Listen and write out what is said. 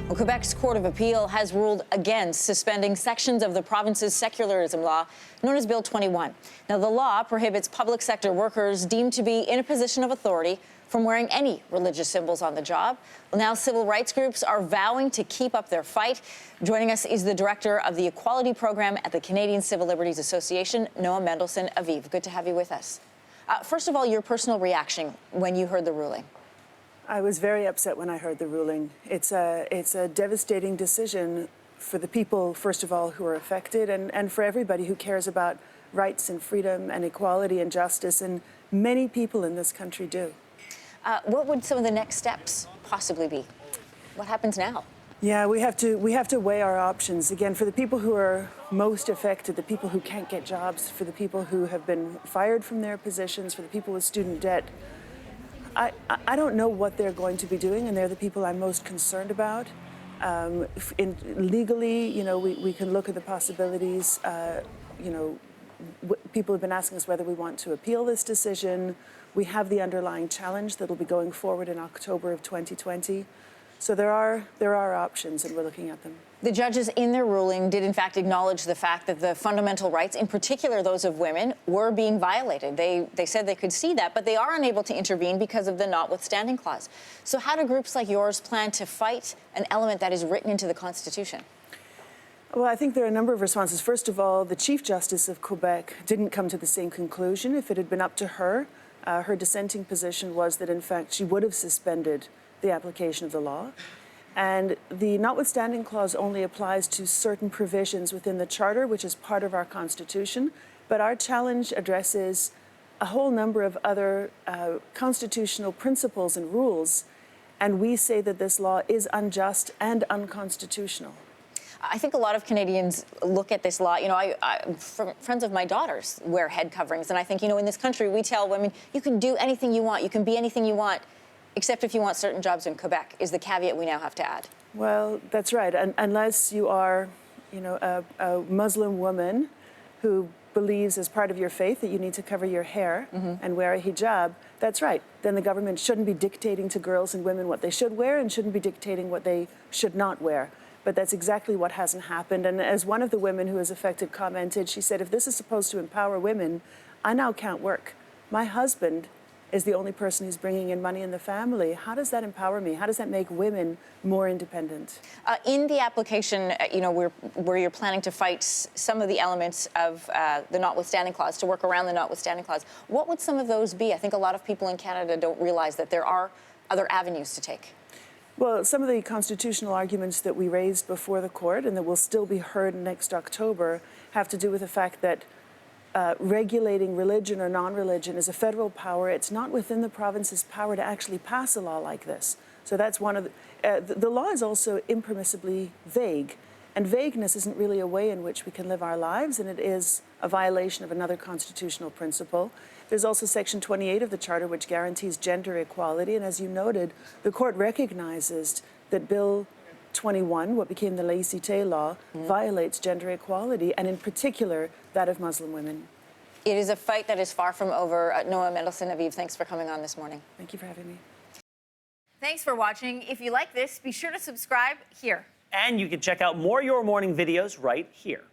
Well, Quebec's Court of Appeal has ruled against suspending sections of the province's secularism law, known as Bill 21. Now, the law prohibits public sector workers deemed to be in a position of authority from wearing any religious symbols on the job. Well, now civil rights groups are vowing to keep up their fight. Joining us is the director of the Equality Program at the Canadian Civil Liberties Association, Noah Mendelsohn. Aviv, good to have you with us. First of all, your personal reaction when you heard the ruling. I was very upset when I heard the ruling. It's a devastating decision for the people, first of all, who are affected, and for everybody who cares about rights and freedom and equality and justice, and many people in this country do. What would some of the next steps possibly be? What happens now? Yeah, we have to weigh our options. Again, for the people who are most affected, the people who can't get jobs, for the people who have been fired from their positions, for the people with student debt, I don't know what they're going to be doing, and they're the people I'm most concerned about. Legally, you know, we can look at the possibilities. You know, people have been asking us whether we want to appeal this decision. We have the underlying challenge that will be going forward in October of 2020. So there are options, and we're looking at them. The judges in their ruling did, in fact, acknowledge the fact that the fundamental rights, in particular those of women, were being violated. They said they could see that, but they are unable to intervene because of the notwithstanding clause. So how do groups like yours plan to fight an element that is written into the Constitution? Well, I think there are a number of responses. First of all, the Chief Justice of Quebec didn't come to the same conclusion. If it had been up to her, her dissenting position was that, in fact, she would have suspended the application of the law. And the notwithstanding clause only applies to certain provisions within the Charter, which is part of our Constitution. But our challenge addresses a whole number of other constitutional principles and rules. And we say that this law is unjust and unconstitutional. I think a lot of Canadians look at this law, you know, friends of my daughters wear head coverings. And I think, you know, in this country, we tell women, you can do anything you want, you can be anything you want, except if you want certain jobs in Quebec, is the caveat we now have to add. Well, that's right. Unless you are, you know, a Muslim woman who believes as part of your faith that you need to cover your hair and wear a hijab, that's right. Then the government shouldn't be dictating to girls and women what they should wear and shouldn't be dictating what they should not wear. But that's exactly what hasn't happened. And as one of the women who was affected commented, she said, if this is supposed to empower women, I now can't work. My husband is the only person who's bringing in money in the family. How does that empower me? How does that make women more independent? In the application, you know, where you're planning to fight some of the elements of the notwithstanding clause, to work around the notwithstanding clause, what would some of those be? I think a lot of people in Canada don't realize that there are other avenues to take. Well, some of the constitutional arguments that we raised before the court and that will still be heard next October have to do with the fact that regulating religion or non-religion is a federal power. It's not within the province's power to actually pass a law like this. So that's one of the law is also impermissibly vague. And vagueness isn't really a way in which we can live our lives, and it is a violation of another constitutional principle. There's also Section 28 of the Charter, which guarantees gender equality. And as you noted, the court recognizes that Bill 21, what became the laïcité law, violates gender equality, and in particular, that of Muslim women. It is a fight that is far from over. Noah Mendelsohn, Aviv, thanks for coming on this morning. Thank you for having me. Thanks for watching. If you like this, be sure to subscribe here. And you can check out more Your Morning videos right here.